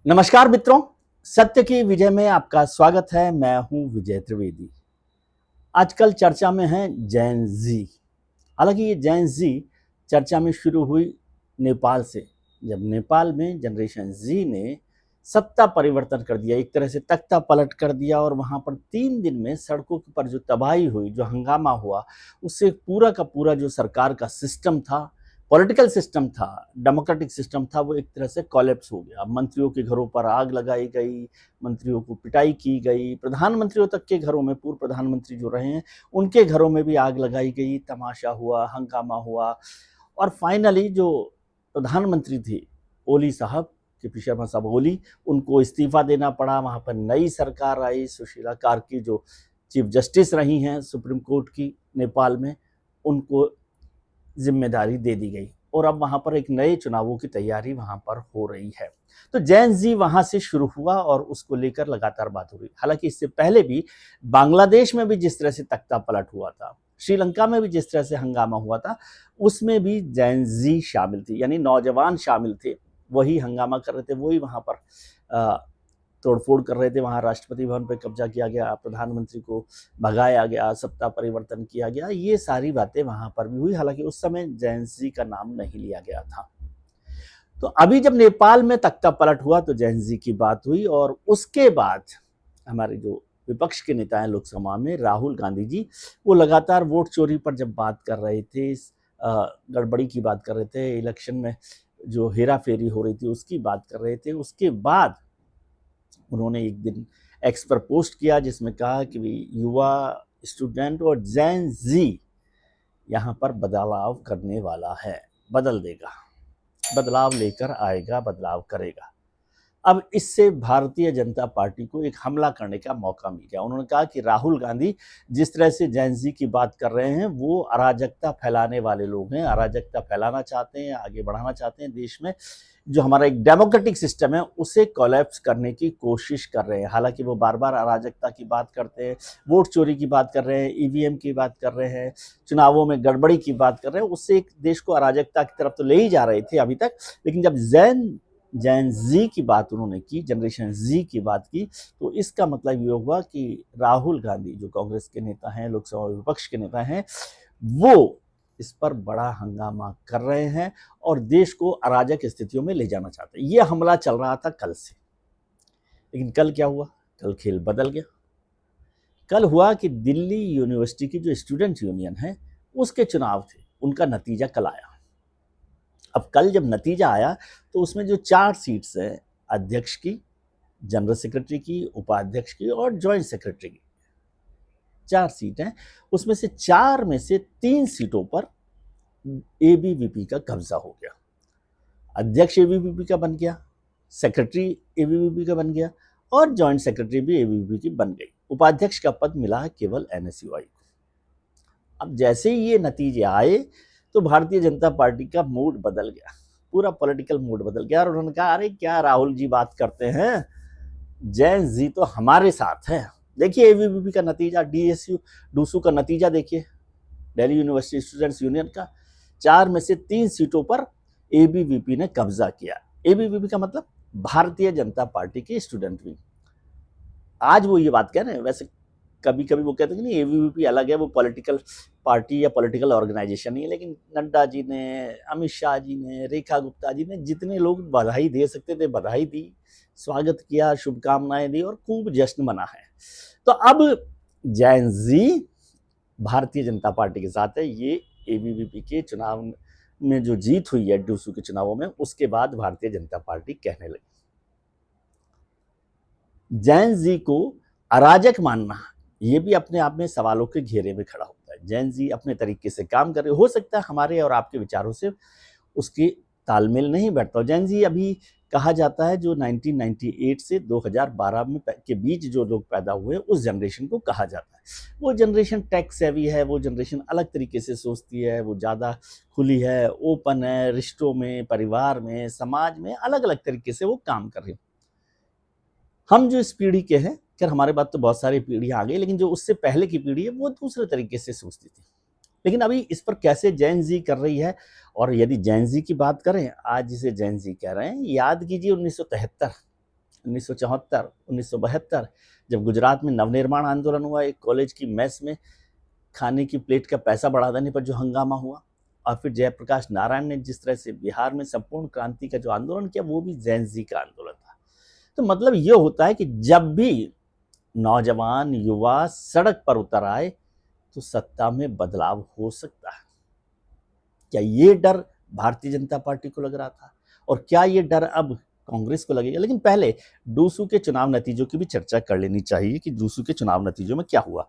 नमस्कार मित्रों, सत्य की विजय में आपका स्वागत है। मैं हूं विजय त्रिवेदी। आजकल चर्चा में है जैन जी। हालांकि ये जैन जी चर्चा में शुरू हुई नेपाल से, जब नेपाल में जनरेशन जी ने सत्ता परिवर्तन कर दिया, एक तरह से तख्ता पलट कर दिया और वहां पर 3 दिन में सड़कों पर जो तबाही हुई, जो हंगामा हुआ, उससे पूरा का पूरा जो सरकार का सिस्टम था, पॉलिटिकल सिस्टम था, डेमोक्रेटिक सिस्टम था, वो एक तरह से कोलैप्स हो गया। मंत्रियों के घरों पर आग लगाई गई, मंत्रियों को पिटाई की गई, प्रधानमंत्रियों तक के घरों में, पूर्व प्रधानमंत्री जो रहे हैं उनके घरों में भी आग लगाई गई, तमाशा हुआ, हंगामा हुआ। और फाइनली जो प्रधानमंत्री थे ओली साहब, के शर्मा साहब ओली, उनको इस्तीफा देना पड़ा। वहां पर नई सरकार आई, सुशीला कार्की जो चीफ जस्टिस रही हैं सुप्रीम कोर्ट की नेपाल में, उनको जिम्मेदारी दे दी गई और अब वहां पर एक नए चुनावों की तैयारी वहां पर हो रही है। तो जैन जी वहां से शुरू हुआ और उसको लेकर लगातार बात हो रही। हालांकि इससे पहले भी बांग्लादेश में भी जिस तरह से तख्ता पलट हुआ था, श्रीलंका में भी जिस तरह से हंगामा हुआ था, उसमें भी जैन जी शामिल थी, यानी नौजवान शामिल थे। वही हंगामा कर रहे थे, वही वहां पर तोड़फोड़ कर रहे थे। वहां राष्ट्रपति भवन पर कब्जा किया गया, प्रधानमंत्री को भगाया गया, सत्ता परिवर्तन किया गया, ये सारी बातें वहां पर भी हुई। हालांकि उस समय जैन जी का नाम नहीं लिया गया था। तो अभी जब नेपाल में तख्ता पलट हुआ तो जैन जी की बात हुई और उसके बाद हमारे जो विपक्ष के नेता हैं लोकसभा में, राहुल गांधी जी, वो लगातार वोट चोरी पर जब बात कर रहे थे, गड़बड़ी की बात कर रहे थे, इलेक्शन में जो हेरा फेरी हो रही थी उसकी बात कर रहे थे। उसके बाद उन्होंने एक दिन एक्स पर पोस्ट किया जिसमें कहा कि युवा, स्टूडेंट और जैन जी यहाँ पर बदलाव करने वाला है, बदल देगा, बदलाव लेकर आएगा, बदलाव करेगा। अब इससे भारतीय जनता पार्टी को एक हमला करने का मौका मिल गया। उन्होंने कहा कि राहुल गांधी जिस तरह से जैन जी की बात कर रहे हैं, वो अराजकता फैलाने वाले लोग हैं, अराजकता फैलाना चाहते हैं, आगे बढ़ाना चाहते हैं देश में। जो हमारा एक डेमोक्रेटिक सिस्टम है उसे कोलैप्स करने की कोशिश कर रहे हैं। हालांकि वो बार बार अराजकता की बात करते हैं, वोट चोरी की बात कर रहे हैं, ईवीएम की बात कर रहे हैं, चुनावों में गड़बड़ी की बात कर रहे हैं, उससे एक देश को अराजकता की तरफ तो ले ही जा रहे थे अभी तक। लेकिन जब जैन जी की बात उन्होंने की, जनरेशन जी की बात की, तो इसका मतलब ये हुआ कि राहुल गांधी जो कांग्रेस के नेता हैं, लोकसभा विपक्ष के नेता हैं, वो इस पर बड़ा हंगामा कर रहे हैं और देश को अराजक स्थितियों में ले जाना चाहते हैं। ये हमला चल रहा था कल से, लेकिन कल क्या हुआ? कल खेल बदल गया। कल हुआ कि दिल्ली यूनिवर्सिटी की जो स्टूडेंट यूनियन है उसके चुनाव थे, उनका नतीजा कल आया। अब कल जब नतीजा आया तो उसमें जो 4 सीट्स हैं, अध्यक्ष की, जनरल सेक्रेटरी की, उपाध्यक्ष की और ज्वाइंट सेक्रेटरी की, 4 सीट हैं। उसमें से 4 में से 3 सीटों पर एबीवीपी का कब्जा हो गया। अध्यक्ष एबीवीपी का बन गया, सेक्रेटरी एबीवीपी का बन गया और ज्वाइंट सेक्रेटरी भी एबीवीपी की बन गई। उपाध्यक्ष का पद मिला है केवल एनएसयूआई को। अब जैसे ही ये नतीजे आए तो भारतीय जनता पार्टी का मूड बदल गया, पूरा पॉलिटिकल मूड बदल गया और उन्होंने कहा, अरे क्या राहुल जी बात करते हैं, जैन जी तो हमारे साथ है। देखिए एबीवीपी का नतीजा, डीएसयू डूसू का नतीजा देखिए, दिल्ली यूनिवर्सिटी स्टूडेंट्स यूनियन का 4 में से 3 सीटों पर एबीवीपी ने कब्जा किया। एबीवीपी का मतलब भारतीय जनता पार्टी के स्टूडेंट विंग। आज वो ये बात कह रहे हैं। वैसे कभी कभी वो कहते हैं कि नहीं, एबीवीपी अलग है, वो पॉलिटिकल पार्टी या पॉलिटिकल ऑर्गेनाइजेशन नहीं है। लेकिन नड्डा जी ने, अमित शाह जी ने, रेखा गुप्ता जी ने, जितने लोग बधाई दे सकते थे बधाई दी, स्वागत किया, शुभकामनाएं दी और खूब जश्न मना है। तो अब जैन जी भारतीय जनता पार्टी के साथ है। ये एबीवीपी के चुनाव में जो जीत हुई है डूसू के चुनावों में, उसके बाद भारतीय जनता पार्टी कहने लगी। जैन जी को अराजक मानना ये भी अपने आप में सवालों के घेरे में खड़ा होता है। जैन जी अपने तरीके से काम कर रहे, हो सकता है हमारे और आपके विचारों से उसकी तालमेल नहीं बैठता। जैन जी अभी कहा जाता है जो 1998 से 2012 में के बीच जो लोग पैदा हुए उस जनरेशन को कहा जाता है। वो जनरेशन टेक सेवी है, वो जनरेशन अलग तरीके से सोचती है, वो ज़्यादा खुली है, ओपन है, रिश्तों में, परिवार में, समाज में अलग अलग तरीके से वो काम कर रही है। हम जो इस पीढ़ी के हैं, खैर हमारे बाद तो बहुत सारी पीढ़ियां आ गई, लेकिन जो उससे पहले की पीढ़ी है वो दूसरे तरीके से सोचती थी। लेकिन अभी इस पर कैसे जैन जी कर रही है, और यदि जैन जी की बात करें, आज जिसे जैन जी कह रहे हैं, याद कीजिए 1973 1974, 1972 जब गुजरात में नवनिर्माण आंदोलन हुआ, एक कॉलेज की मेस में खाने की प्लेट का पैसा बढ़ा देने पर जो हंगामा हुआ, और फिर जयप्रकाश नारायण ने जिस तरह से बिहार में संपूर्ण क्रांति का जो आंदोलन किया, वो भी जैन जी का आंदोलन था। तो मतलब ये होता है कि जब भी नौजवान युवा सड़क पर उतर आए तो सत्ता में बदलाव हो सकता है। क्या ये डर भारतीय जनता पार्टी को लग रहा था, और क्या ये डर अब कांग्रेस को लगेगा? लेकिन पहले डूसू के चुनाव नतीजों की भी चर्चा कर लेनी चाहिए कि डूसू के चुनाव नतीजों में क्या हुआ।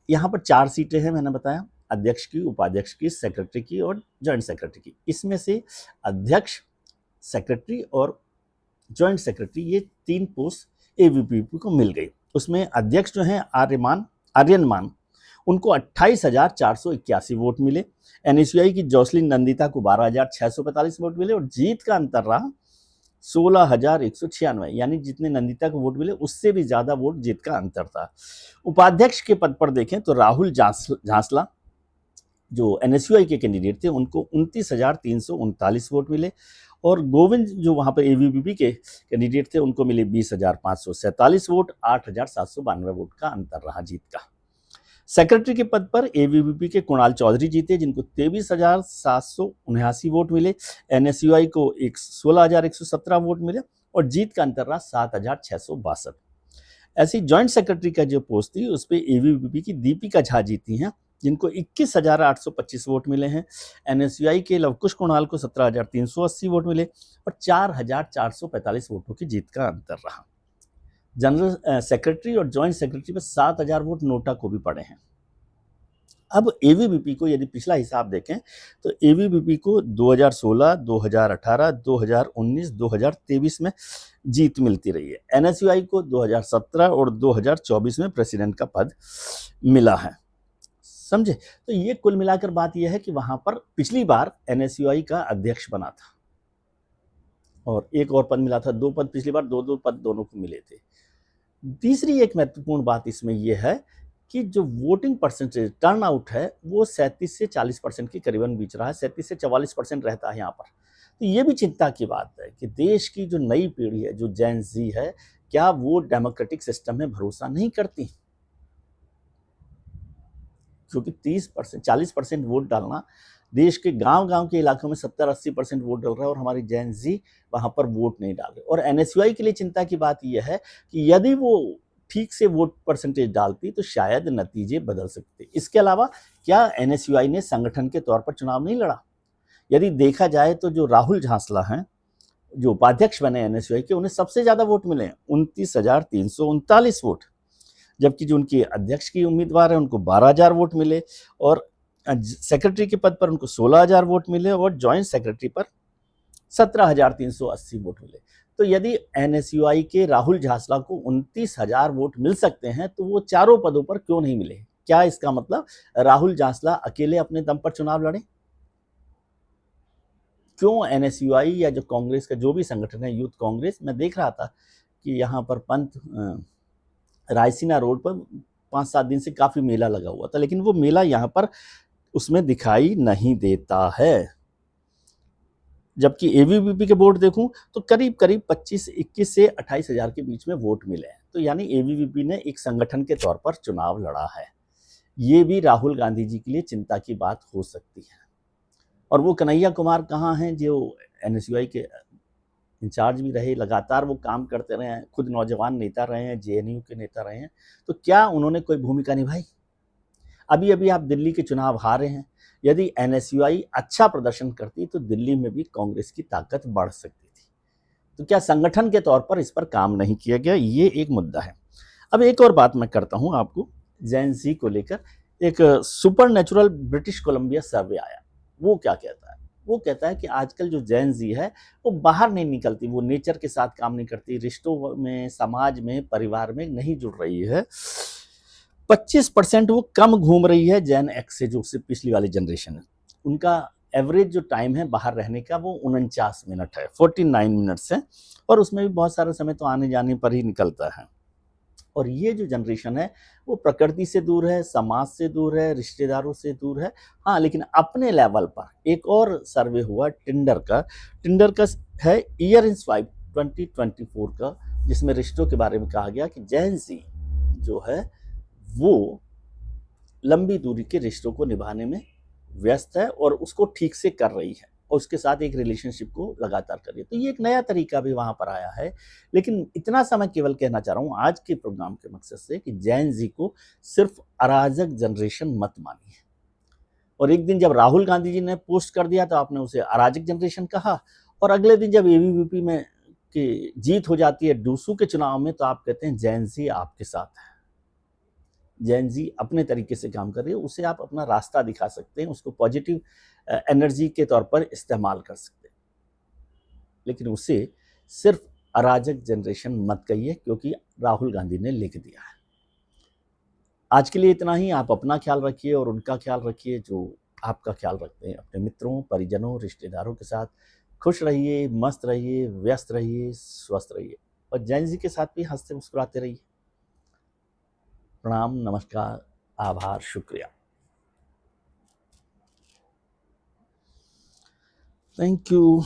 यहाँ पर 4 सीटें हैं, मैंने बताया, अध्यक्ष की, उपाध्यक्ष की, सेक्रेटरी की और जॉइंट सेक्रेटरी की। इसमें से अध्यक्ष, सेक्रेटरी और जॉइंट सेक्रेटरी, ये 3 पोस्ट एबीवीपी को मिल गई। उसमें अध्यक्ष जो हैं आर्यन मान, उनको 28,481 वोट मिले। एनएसयूआई की जोसलिन नंदिता को 12,645 वोट मिले, और जीत का अंतर रहा 16,196, यानी जितने नंदिता को वोट मिले उससे भी ज्यादा वोट जीत का अंतर था। उपाध्यक्ष के पद पर देखें तो राहुल झांसला जो एनएसयूआई के कैंडिडेट थे, उनको 29,339 वोट मिले, और गोविंद जो वहां पर एबीवीपी के कैंडिडेट थे, उनको मिले 20,547 वोट। 8,792 वोट का अंतर रहा जीत का। सेक्रेटरी के पद पर एबीवीपी के कुणाल चौधरी जीते, जिनको 23,779 वोट मिले। एनएसयूआई को 16,117 वोट मिले, और जीत का अंतर रहा 7,662। ऐसी जॉइंट सेक्रेटरी का जो पोस्ट थी उस पर एबीवीपी की दीपिका झा जीती हैं, जिनको 21,825 वोट मिले हैं। एनएसयूआई के लवकुश कुणाल को 17,380 वोट मिले, और 4,445 वोटों की जीत का अंतर रहा। जनरल सेक्रेटरी और जॉइंट सेक्रेटरी पर 7,000 वोट नोटा को भी पड़े हैं। अब एबीवीपी को यदि पिछला हिसाब देखें तो एबीवीपी को 2016, 2018, 2019, 2023 में जीत मिलती रही है। एनएसयूआई को 2017 और 2024 में प्रेसिडेंट का पद मिला है। समझे? तो ये कुल मिलाकर बात यह है कि वहां पर पिछली बार एनएसयूआई का अध्यक्ष बना था, और एक और पद मिला था, 2 पद पिछली बार, 2-2 पद दोनों को मिले थे। तीसरी एक महत्वपूर्ण बात इसमें यह है कि जो वोटिंग परसेंटेज, टर्न आउट है, वो 37 से 40% के करीबन बीच रहा है। 37 से 44% रहता है यहाँ पर। तो ये भी चिंता की बात है कि देश की जो नई पीढ़ी है, जो जेन जी है, क्या वो डेमोक्रेटिक सिस्टम में भरोसा नहीं करती? क्योंकि 30%, 40% वोट डालना, देश के गांव-गांव के इलाकों में 70-80% वोट डल रहा है, और हमारी जेन जी वहां पर वोट नहीं डाल रहे। और एनएसयूआई के लिए चिंता की बात यह है कि यदि वो ठीक से वोट परसेंटेज डालती तो शायद नतीजे बदल सकते। इसके अलावा क्या एनएसयूआई ने संगठन के तौर पर चुनाव नहीं लड़ा? यदि देखा जाए तो जो राहुल झांसला हैं, जो उपाध्यक्ष बने एनएसयूआई के, उन्हें सबसे ज्यादा वोट मिले, 29,339 वोट, जबकि जो उनके अध्यक्ष की उम्मीदवार है उनको 12,000 वोट मिले, और सेक्रेटरी के पद पर उनको 16,000 वोट मिले, और जॉइंट सेक्रेटरी पर 17,380 वोट मिले। तो यदि एनएसयूआई के राहुल झांसला को 29,000 वोट मिल सकते हैं, तो वो चारों पदों पर क्यों नहीं मिले? क्या इसका मतलब राहुल झांसला अकेले अपने दम पर चुनाव लड़े? क्यों एनएसयूआई या जो कांग्रेस का जो भी संगठन है, यूथ कांग्रेस, मैं देख रहा था कि यहाँ पर पंत रायसीना रोड पर 5-7 दिन से काफी मेला लगा हुआ था, लेकिन वो मेला यहाँ पर उसमें दिखाई नहीं देता है। जबकि एबीवीपी के वोट देखूं तो करीब करीब 21 से 28,000 के बीच में वोट मिले हैं। तो यानी एबीवीपी ने एक संगठन के तौर पर चुनाव लड़ा है। ये भी राहुल गांधी जी के लिए चिंता की बात हो सकती है। और वो कन्हैया कुमार कहाँ हैं, जो एनएसयूआई के इंचार्ज भी रहे, लगातार वो काम करते रहे हैं, खुद नौजवान नेता रहे हैं, जेएनयू के नेता रहे हैं, तो क्या उन्होंने कोई भूमिका निभाई? अभी अभी आप दिल्ली के चुनाव हारे हैं। यदि एनएसयूआई अच्छा प्रदर्शन करती तो दिल्ली में भी कांग्रेस की ताकत बढ़ सकती थी। तो क्या संगठन के तौर पर इस पर काम नहीं किया गया? ये एक मुद्दा है। अब एक और बात मैं करता हूं आपको जेन जी को लेकर। एक सुपर नेचुरल ब्रिटिश कोलंबिया सर्वे आया, वो क्या कहता है? वो कहता है कि आजकल जो जेन जी है वो बाहर नहीं निकलती, वो नेचर के साथ काम नहीं करती, रिश्तों में, समाज में, परिवार में नहीं जुड़ रही है। 25% वो कम घूम रही है जेन एक्स से, जो उससे पिछली वाली जनरेशन है। उनका एवरेज जो टाइम है बाहर रहने का वो 49 मिनट है, 49 मिनट्स है, और उसमें भी बहुत सारा समय तो आने जाने पर ही निकलता है। और ये जो जनरेशन है वो प्रकृति से दूर है, समाज से दूर है, रिश्तेदारों से दूर है। हाँ, लेकिन अपने लेवल पर एक और सर्वे हुआ टिंडर का है ईयर इन स्वाइप 2024 का, जिसमें रिश्तों के बारे में कहा गया कि जेन ज़ी जो है वो लंबी दूरी के रिश्तों को निभाने में व्यस्त है और उसको ठीक से कर रही है और उसके साथ एक रिलेशनशिप को लगातार कर रही है। तो ये एक नया तरीका भी वहाँ पर आया है। लेकिन इतना सा मैं केवल कहना चाह रहा हूँ आज के प्रोग्राम के मकसद से कि जेन ज़ी को सिर्फ अराजक जनरेशन मत मानिए। और एक दिन जब राहुल गांधी जी ने पोस्ट कर दिया तो आपने उसे अराजक जनरेशन कहा, और अगले दिन जब एबीवीपी में की जीत हो जाती है डूसू के चुनाव में तो आप कहते हैं जेन ज़ी आपके साथ है। जेन ज़ी अपने तरीके से काम कर रही है, उसे आप अपना रास्ता दिखा सकते हैं, उसको पॉजिटिव एनर्जी के तौर पर इस्तेमाल कर सकते हैं, लेकिन उसे सिर्फ अराजक जनरेशन मत कहिए क्योंकि राहुल गांधी ने लिख दिया है। आज के लिए इतना ही। आप अपना ख्याल रखिए और उनका ख्याल रखिए जो आपका ख्याल रखते हैं। अपने मित्रों, परिजनों, रिश्तेदारों के साथ खुश रहिए, मस्त रहिए, व्यस्त रहिए, स्वस्थ रहिए और जेन ज़ी के साथ भी हंसते मुस्कुराते रहिए। प्रणाम, नमस्कार, आभार, शुक्रिया। Thank you.